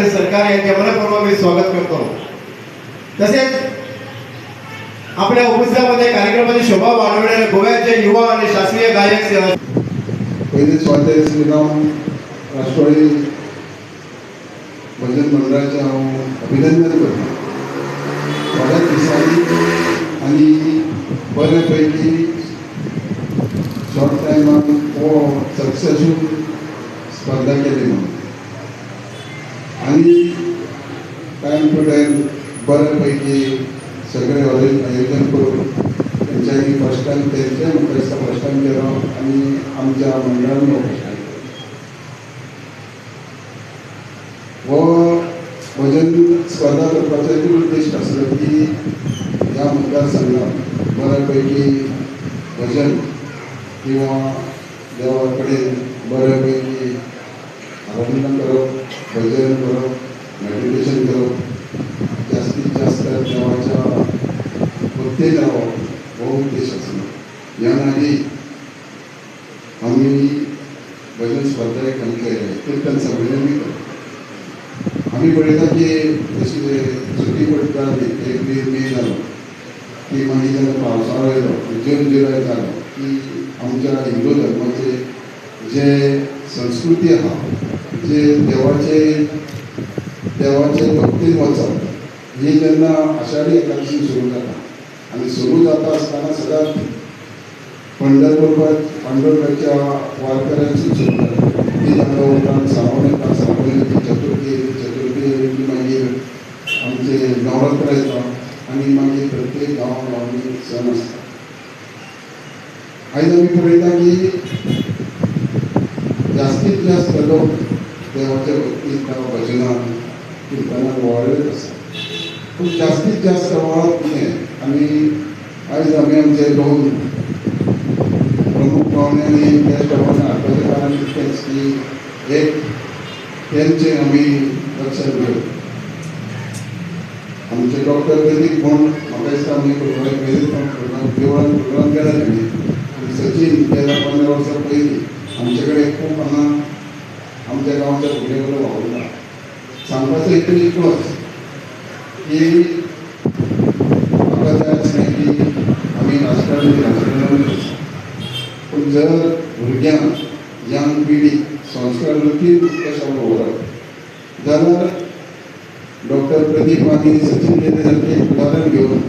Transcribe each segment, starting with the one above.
आणि सरकार यांचे मनपूर्वक मी स्वागत करतो। तसेच आपल्या उपस्थितीमध्ये कार्यक्रमाची शोभा वाढवणारे गोव्याचे युवा आणि शास्त्रीय गायक पहिले स्वातंत्र्य श्रीराम राष्ट्रवादी भजन मंडळाचे हांव अभिनंदन करता। थोड्याच दिसांनी आनी बरे पैकी शॉर्ट टायमान हो सक्सेसफूल स्पर्धा केली म्हणून आणि टायम टू टायम बरे पैकी सगळे आयोजन करून त्यांच्यानी फर्स्ट टाइम त्यांच्या मुखार फर्स्ट टाइम केलो आणि आमच्या मंडळान फर्स्ट टाइम हो भजन स्पर्धा करपाचो एक उद्देश आसलो की ह्या मतदारसंघात बऱ्यापैकी भजन किंवा देवा कडेन बऱ्यापैकी आराधना करप, भजन करप, मेडिटेशन करप, जास्तीत जास्त देवाच्या भक्तीत रावप हो उद्देश आसलो। ह्या आदी आमी भजन स्पर्धा एक केले कीर्तन संमेलन करप। आम्ही पळयता की जशी सुटी पडटा एक मे जालो की मागीर जेन्ना पावसाळो येयलो जून जुलय जालो की आमच्या हिंदू धर्माचे जे संस्कृती आहा जे देवाचे भक्तीन वचप ही जेन्ना आषाढी एकादशी सुरू जाता आनी सुरू जाता आसतना सदांच पंढरपूरच्या वारकऱ्यांची सुरू जाता ती जाता उपरांत श्रावण येता श्रावणाची चतुर्थी मागीर आमचे नवरात्र येता आनी मागीर प्रत्येक गांवांनी सण आसता। आयज आमी पळयता की जास्तीत जास्त लोक देवाच्या भक्तींत भजनांत कीर्तनांत वळत आसा पूण जास्तीत जास्त वळप कितें आनी आयज आमी आमचे दोन प्रमुख पावणे आनी गेस्ट पावणे हाडपाचें कारण इतकेंच की एक तेंचें आमी लक्षात घेवप। आमचे डॉक्टर प्रदीप म्हूण म्हाका दिसता आमी देवळान प्रोग्राम केला तेणी आनी सचिन गेल्या 15 वर्सां पयलीं आमचे कडेन खूब हांगा आमच्या गांवच्या भुरग्यां बरोबर वावुरता। सांगपाचो हेतू इतलोच की म्हाका जाय आसलें की आमी राजकारणी पूण जर भुरग्यांक यंग पिढीक संस्कारांतूय कशें दवरप जाल्यार डॉक्टर प्रदीप आनी सचिन गेले सारकें एक उदाहरण घेवन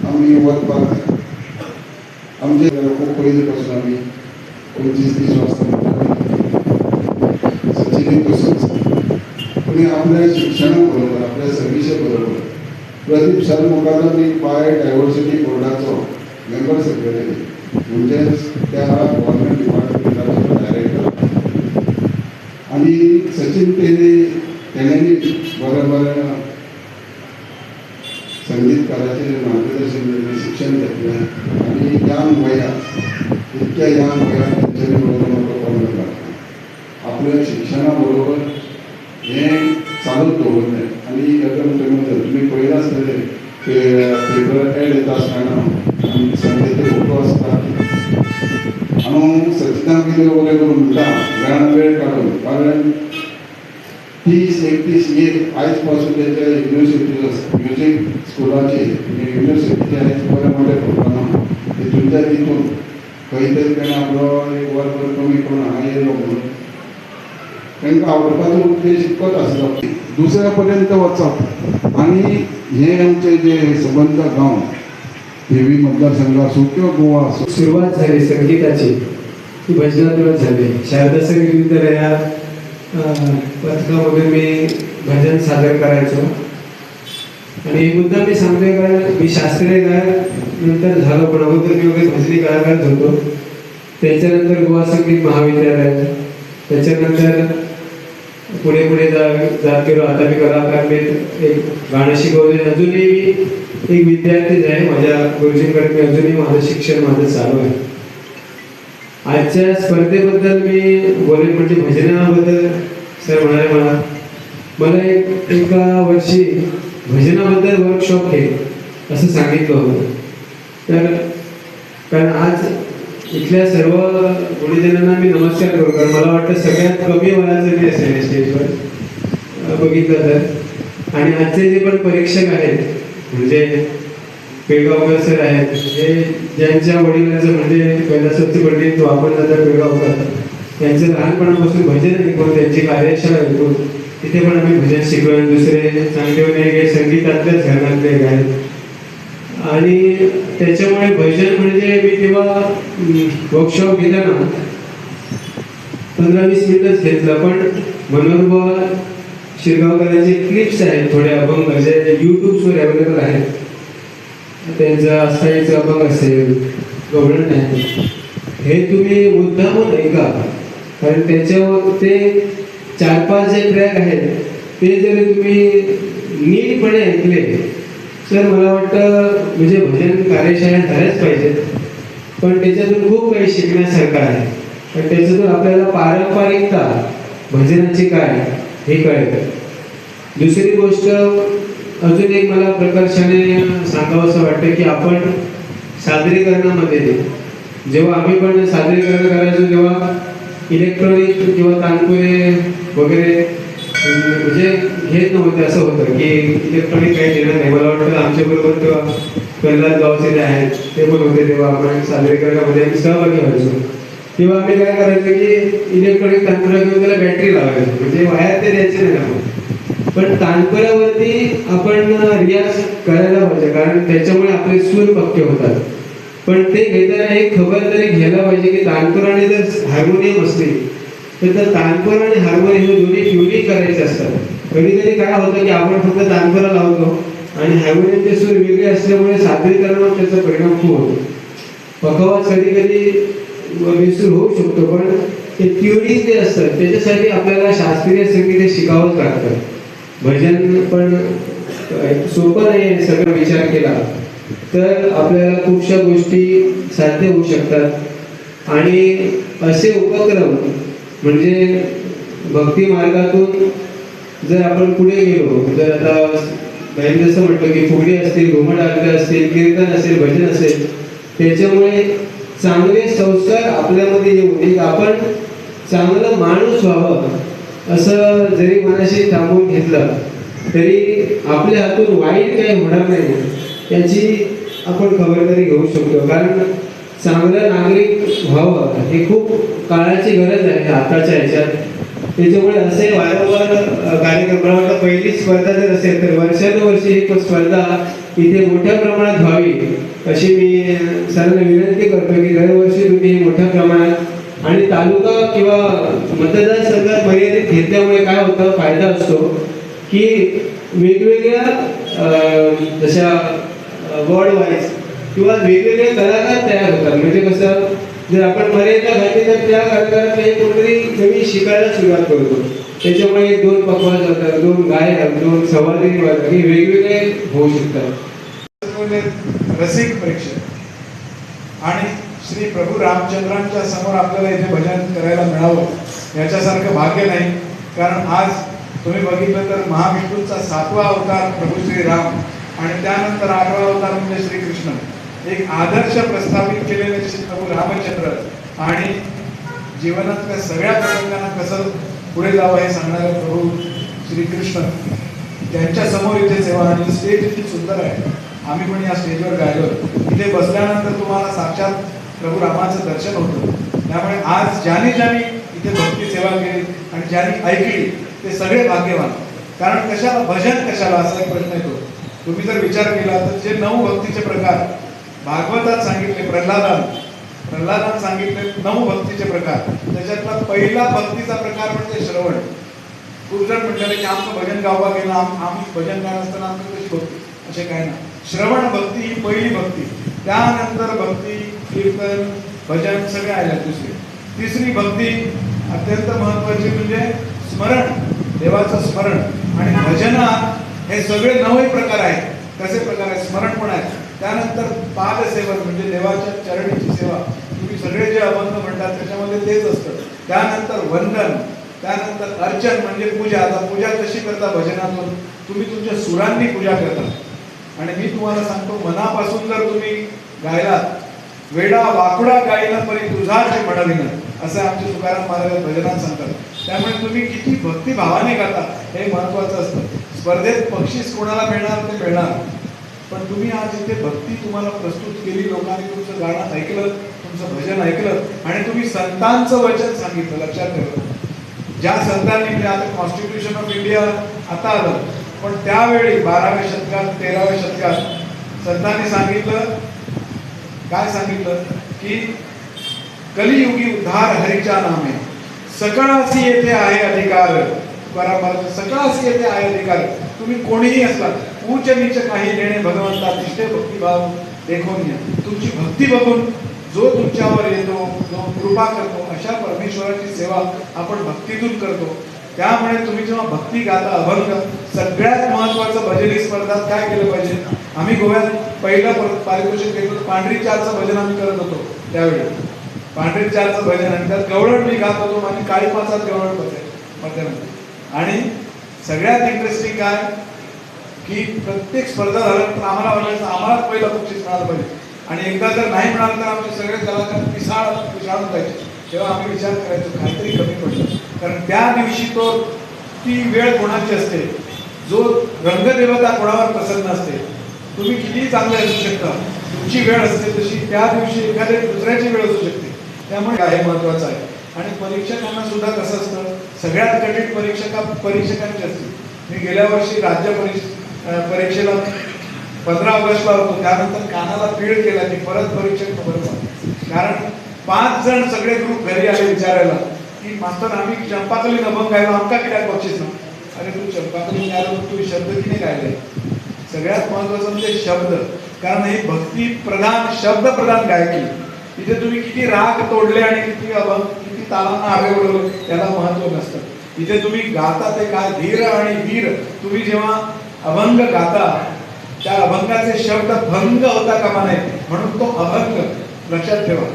आमी वचपाक जाय। आमचे खूब पयलीं पासून आमी 25-30 वर्सां सचिनूय तसोच पूण आपल्या शिक्षणा बरोबर आपल्या सर्विसे बरोबर प्रदीप सर मुखार आमी बायोडायवर्सिटी बोर्डाचो मेंबर सेक्रेटरी म्हणजेच त्या गव्हर्नमेंट डिपार्टमेंटाचो डायरेक्टर आनी सचिन तेणेंनी बरें संगीतकाराचें मार्गदर्शन दिलें शिक्षण घेतलें आनी यंग वयात इतक्या यंग वयात तेंच्यांनी बरोबर म्हाका कॉल काडटा आपल्या शिक्षणा बरोबर हें चालूच दवरलें आनी तुमी पळयलां आसतलें पेपर एड येता आसतना आनी संडेचे फोटो आसता हांव सचिनाक कितें वगैरे करून म्हणटा वेळान वेळ काडून कारण 30-31 एक आयज पासून तेच्या युनिवर्सिटी म्युजीक स्कुलाची युनिवर्सिटीचे आयज बरे मोठे प्रोग्राम तेतूंच्या तितून खंय तरी ताणें आपलो एक वर्ग कमी करून हांगा येयलो म्हणून तांकां आवडपाचो उद्देश इतकोच आसलो दुसऱ्या पर्यंत वचप आनी हे आमचे जे संबंध गांव देवी मतदारसंघ आसूं किंवा गोवा आसूं सुरुवात झाली संगीताची ती भजनातूनच झाली। शारदा संगीत विद्यालयात पथकामध्ये मी भजन सादर करायचो आणि एक मुद्दा मी सांगतोय कारण मी शास्त्रीय गायक नंतर झालो पण अगोदर मी वगैरे भजनी कलाकार होतो। त्याच्यानंतर गोवा संगीत महाविद्यालय त्याच्यानंतर पुढे जात गेलो। आता मी कलाकार मी एक गाणं शिकवले अजूनही मी एक विद्यार्थीच आहे माझ्या गुरुजींकडे मी अजूनही माझं शिक्षण चालू आहे। आजच्या स्पर्धेबद्दल मी बोलेन म्हणजे भजनाबद्दल सर म्हणाले मला एका वर्षी भजनाबद्दल वर्कशॉप घे असं सांगितलं होतं। तर कारण आज इथल्या सर्व गुणीजनांना मी नमस्कार करू कारण मला वाटतं सगळ्यात कमी वयाचं मी असेल स्टेजवर बघितलं तर. आणि आजचे जे पण परीक्षक आहेत म्हणजे पेडगावकर सर आहेत, हे ज्यांच्या वडिलांचं म्हणजे कैलासवरती पंडित वापरदादा पेडगावकर त्यांचं लहानपणापासून भजन ऐकून त्यांची कार्यशाळा ऐकून तिथे पण आम्ही भजन शिकलो. दुसरे चांगले संगीतातल्याच घरातले गायक. आणि त्याच्यामुळे भजन म्हणजे मी तेव्हा वर्कशॉप घेतला ना 15-20 मिनिटच घेतलं, पण मनोहर शिरगावकरांचे क्लिप्स आहेत थोडे अभंग जे यूट्यूबवर अवेलेबल आहेत. त्यांचं अस्थायीचं अभंग असेल, गवळण आहे, हे तुम्ही मुद्दामून ऐका. कारण त्याच्यावर ते 4-5 जे ट्रॅक आहेत ते जर तुम्ही नीटपणे ऐकले तर मला वाटतं म्हणजे भजन कार्यशाळा झाल्याच पाहिजेत. पण त्याच्यातून खूप काही शिकण्यासारखं आहे. पण त्याच्यातून आपल्याला पारंपरिकता भजनाची काय हे कळतं. दुसरी गोष्ट अजून एक मला प्रकर्षाने सांगावं असं वाटतं की आपण सादरीकरणामध्ये जेव्हा आम्ही पण सादरीकरण करायचो तेव्हा इलेक्ट्रॉनिक किंवा तानपुरे वगैरे म्हणजे घेत नव्हते. असं होतं की इलेक्ट्रॉनिक काही देणं नाही. मला वाटतं आमच्याबरोबर तेव्हा प्रल्हाद गावचे जे आहेत ते पण होते, तेव्हा आपण सादरीकरणामध्ये सहभागी व्हायचो. तेव्हा आम्ही काय करायचो की इलेक्ट्रॉनिक तानपुरा घेऊन त्याला बॅटरी लावायचो, म्हणजे वायर ते द्यायचे नाही आपण. पण तानपुरावरती आपण रियाज करायला पाहिजे, कारण त्याच्यामुळे आपले सूर पक्के होतात. पण ते घेताना एक खबरदारी घ्यायला पाहिजे की तानपुराने जर हार्मोनियम असतील तर तानपुरा आणि हार्मोनियम हे दोन्ही ट्युनिंग करायचे असतात. कधी कधी काय होतं की आपण फक्त तानपुरा लावतो आणि हार्मोनियमचे सूर वेगळे असल्यामुळे सादरीकरणावर त्याचा परिणाम खूप होतो. पखवाज कधी कधी बेसूर होऊ शकतो, पण ते ट्युनिंग जे असतं त्याच्यासाठी आपल्याला शास्त्रीय संगीत शिकावंच लागतं. भजन पण सोपं नाही आहे. सगळं विचार केला तर आपल्याला खूपशा गोष्टी साध्य होऊ शकतात. आणि असे उपक्रम म्हणजे भक्ती मार्गातून जर आपण पुढे गेलो, जर आता काही जसं म्हटलं की फुगडी असतील, घुमट आरती असतील, कीर्तन असेल, भजन असेल, त्याच्यामुळे चांगले संस्कार आपल्यामध्ये येऊन आपण चांगलं माणूस व्हावं असं जरी मनाशी थांबून घेतलं तरी आपल्या हातून वाईट काही होणार नाही याची आपण खबरदारी घेऊ शकतो. कारण चांगलं नागरिक व्हावं हे खूप काळाची गरज आहे आताच्या ह्याच्यात. त्याच्यामुळे असे वारंवार कार्यक्रम, पहिली स्पर्धा जर असेल तर वर्षानुवर्षी ही स्पर्धा इथे मोठ्या प्रमाणात व्हावी अशी मी सरांना विनंती करतो की दरवर्षी तुम्ही मोठ्या प्रमाणात आणि तालुका किंवा मतदारसंघात मर्यादित घेतल्यामुळे काय होतं, फायदा असतो की वेगवेगळ्या जशा वर्ड वाईज किंवा वेगवेगळे कलाकार तयार होतात. म्हणजे कसं जर आपण मर्यादा घातली तर त्या कलाकाराला एक कोणतरी नवीन शिकायला सुरुवात करतो. त्याच्यामुळे 2 पखवाज होतात, 2 गायक, 2 संवादी हे वेगवेगळे होऊ शकतात. रसिक प्रेक्षक आणि श्री प्रभू रामचंद्रांच्या समोर आपल्याला इथे भजन करायला मिळावं याच्यासारखं भाग्य नाही. कारण आज तुम्ही बघितलं तर महाविष्णूचा 7वा अवतार प्रभू श्रीराम आणि त्यानंतर 8वा अवतार म्हणजे श्रीकृष्ण. एक आदर्श प्रस्थापित केलेले श्री प्रभू रामचंद्र आणि जीवनातल्या सगळ्या प्रसंगांना कसं पुढे जावं हे सांगणारे प्रभू श्रीकृष्ण त्यांच्या समोर इथे सेवा. आणि स्टेज इतकी सुंदर आहे. आम्ही पण या स्टेजवर गायलो. इथे बसल्यानंतर तुम्हाला साक्षात प्रभू रामाचं दर्शन होतं. त्यामुळे आज ज्यांनी इथे भक्ती सेवा केली आणि ज्यांनी ऐकली ते सगळे भाग्यवान. कारण कशाला भजन कशाला असा एक प्रश्न येतो. तुम्ही जर विचार केला तर जे 9 भक्तीचे प्रकार भागवतात सांगितले, प्रल्हादात सांगितले 9 भक्तीचे प्रकार, त्याच्यातला पहिला भक्तीचा प्रकार म्हणजे श्रवण. खूप जण म्हटलेले की आमचं भजन गावा गेलं, आम्ही भजन गाणं असताना आमचं कशी भक्ती, असे काय ना. श्रवण भक्ती ही पहिली भक्ती. त्यानंतर भक्ती, कीर्तन, भजन सगळे आले. तिसरी भक्ती अत्यंत महत्वाची म्हणजे स्मरण, देवाचं स्मरण. आणि भजनात हे सगळे 9 प्रकार आहेत. कसे प्रकार आहेत? स्मरण पण आहे. त्यानंतर पादसेवन म्हणजे देवाच्या चरणीची सेवा. तुम्ही सगळे जे अभंग म्हणतात त्याच्यामध्ये तेच असतं. त्यानंतर वंदन, त्यानंतर अर्चन म्हणजे पूजा. आता पूजा कशी करता भजनातून? तुम्ही तुमच्या सुरांनी पूजा करता. आणि मी तुम्हाला सांगतो, मनापासून जर तुम्ही गायलात, वेडा वाकुडा गायला परी तुझा जे म्हणविना, असं आमचे तुकाराम महाराज भजनात सांगतात. त्यामुळे तुम्ही किती भक्तिभावाने करता हे महत्त्वाचं असतं. स्पर्धेत बक्षीस कोणाला मिळणार ते मिळणार, पण तुम्ही आज इथे भक्ती तुम्हाला प्रस्तुत केली, लोकांनी तुमचं गाणं ऐकलं, तुमचं भजन ऐकलं आणि तुम्ही संतांचं वचन सांगितलं. लक्षात ठेवा, ज्या संतांनी म्हणजे आता कॉन्स्टिट्यूशन ऑफ इंडिया आता आलं, पण त्यावेळी 12व्या शतकात 13व्या शतकात संतांनी सांगितलं, काय सांगितलं की कलियुगी उद्धार हरीच्या नामे सकळासी येथे आहे अधिकार. तुकाराम महाराज, सकळासी येथे आहे अधिकार. तुम्ही कोणीही असलात, उच्च नीच काही लेणे भगवंता तिष्ठे भक्तिभाव देखून या. तुमची भक्ती बघून जो तुमच्यावर येतो, जो कृपा करतो, अशा परमेश्वराची सेवा आपण भक्तीतून करतो. त्यामुळे तुम्ही जेव्हा भक्ती गाता अभंग, सगळ्यात महत्वाचं भजनी स्पर्धात काय केलं पाहिजे. आम्ही गोव्यात पहिलं पारितोषिक घेत होतो, पांढरी चारचं भजन आम्ही करत होतो. त्यावेळी पांढरी चारचं भजन आणि त्यात गवळण मी गात होतो, माझी काळी पाचात गवळण बसायची. आणि सगळ्यात इंटरेस्टिंग काय की प्रत्येक स्पर्धा झाल्या तर आम्हाला वाटायचं आम्हालाच पहिलं बक्षीस मिळालं पाहिजे. आणि एकदा जर नाही मिळालं तर आमचे सगळे कलाकार पिसाळून जायचे. तेव्हा आम्ही विचार करायचो काहीतरी कमी पडलं, कारण त्या दिवशी तो ती वेळ कोणाची असते, जो रंगदेवता कोणावर प्रसन्न असते. तुम्ही किती चांगले असू शकता, तुमची वेळ असते तशी त्या दिवशी एखाद्या दुसऱ्याची वेळ असू शकते. त्यामुळे हे महत्वाचं आहे. आणि परीक्षकांना सुद्धा कसं असतं, सगळ्यात कठीण परीक्षकांची असते. मी गेल्या वर्षी राज्य परीक्षेला 15 ऑगस्टला होतो, त्यानंतर कानाला पीड केला की परत परीक्षक खबर झाला. कारण 5 जण सगळे ग्रुप घरी आले विचारायला की मास्तर आम्ही चंपाकली अभंग गायला, आमका कित्याक बक्षीस ना. अरे तू चंपाकली गायला, तू शब्द किती गायले. सगळ्यात महत्वाचं म्हणजे शब्द, कारण ही भक्ती प्रधान शब्द प्रधान गायकी. इथे तुम्ही किती राग तोडले आणि किती अभंग किती तालांना आवे उडवले त्याला महत्व नसतं. इथे तुम्ही गाता ते काय धीर आणि वीर. तुम्ही जेव्हा अभंग गाता त्या अभंगाचे शब्द भंग होता कामा नये, म्हणून तो अभंग. लक्षात ठेवा,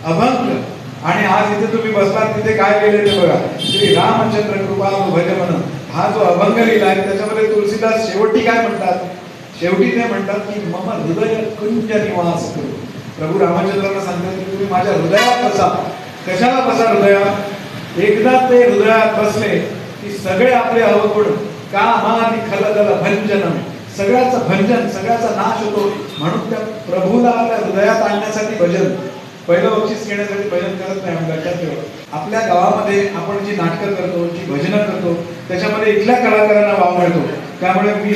अभंग. आणि आज इथे तुम्ही बसलात तिथे काय केले ते बघा, श्री रामचंद्र कृपालो भजमन हा जो अभंग लिहिला आहे त्याच्यामध्ये तुलसीदास शेवटी काय म्हणतात, शेवटी ते म्हणतात की मम हृदय कुंज निवास करू. प्रभू रामचंद्रांना सांगतात की तुम्ही माझ्या हृदयात बसा. कशाला बसा हृदयात. एकदा ते हृदयात बसले की सगळे आपले अवगुण कामादि खलदल भंजनम, सगळ्याचं भंजन, सगळ्याचा नाश होतो. म्हणून त्या प्रभूला आपल्या हृदयात आणण्यासाठी भजन, पहिलं बक्षीस घेण्यासाठी भजन करत नाही. आम्ही लक्षात ठेवा, आपल्या गावामध्ये आपण जी नाटकं करतो, जी भजनं करतो, त्याच्यामध्ये इथल्या कलाकारांना वाव मिळतो. त्यामुळे मी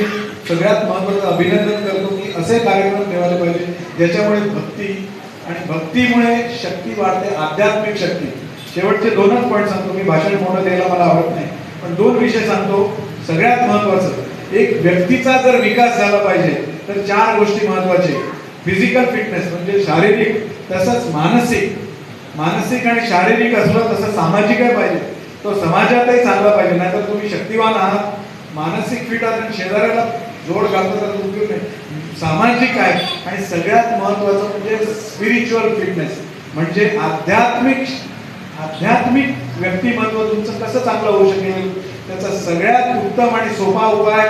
सगळ्यात महत्त्वाचं अभिनंदन करतो की असे कार्यक्रम ठेवायला पाहिजे ज्याच्यामुळे भक्ती, आणि भक्तीमुळे शक्ती वाढते, आध्यात्मिक शक्ती. शेवटचे 2च पॉईंट सांगतो. मी भाषण मोठं द्यायला मला आवडत नाही, पण 2 विषय सांगतो. सगळ्यात महत्त्वाचं, एक व्यक्तीचा जर विकास झाला पाहिजे तर 4 गोष्टी महत्त्वाचे. फिजिकल फिटनेस म्हणजे शारीरिक, तसंच मानसिक आणि शारीरिक असलं तसं सामाजिकही पाहिजे. तो समाजातही चांगला पाहिजे. नाहीतर तुम्ही शक्तिवान आहात, मानसिक फिट आहात आणि शेजाऱ्याला जोड घालतो तर उपयोग नाही. सामाजिक आहे. आणि सगळ्यात महत्त्वाचं म्हणजे स्पिरिच्युअल फिटनेस, म्हणजे आध्यात्मिक व्यक्तिमत्व तुमचं कसं चांगलं होऊ शकेल त्याचा सगळ्यात उत्तम आणि सोपा उपाय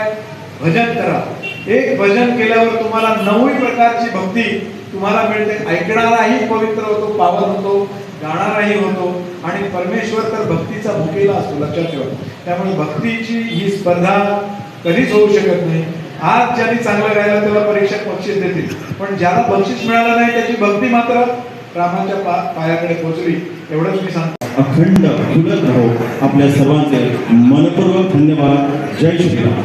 भजन करा. एक भजन केल्यावर तुम्हाला 9 प्रकारची भक्ती तुम्हाला मिळते. ऐकणाराही पवित्र होतो, पावन होतो, गाणाराही होतो, आणि परमेश्वर तर भक्तीचा भुकेला असतो. लक्षात ठेवा. त्यामुळे भक्तीची ही स्पर्धा कधीच होऊ शकत नाही. आज ज्यांनी चांगलं गायलं त्याला परीक्षक बक्षीस देतील, पण ज्याला बक्षीस मिळालं नाही त्याची भक्ती मात्र रामाच्या पायाकडे पोहोचली. एवढंच मी सांगतो. अखंड फुलत राहो. आपल्या सर्वांचे मनपूर्वक धन्यवाद. जय श्रीराम.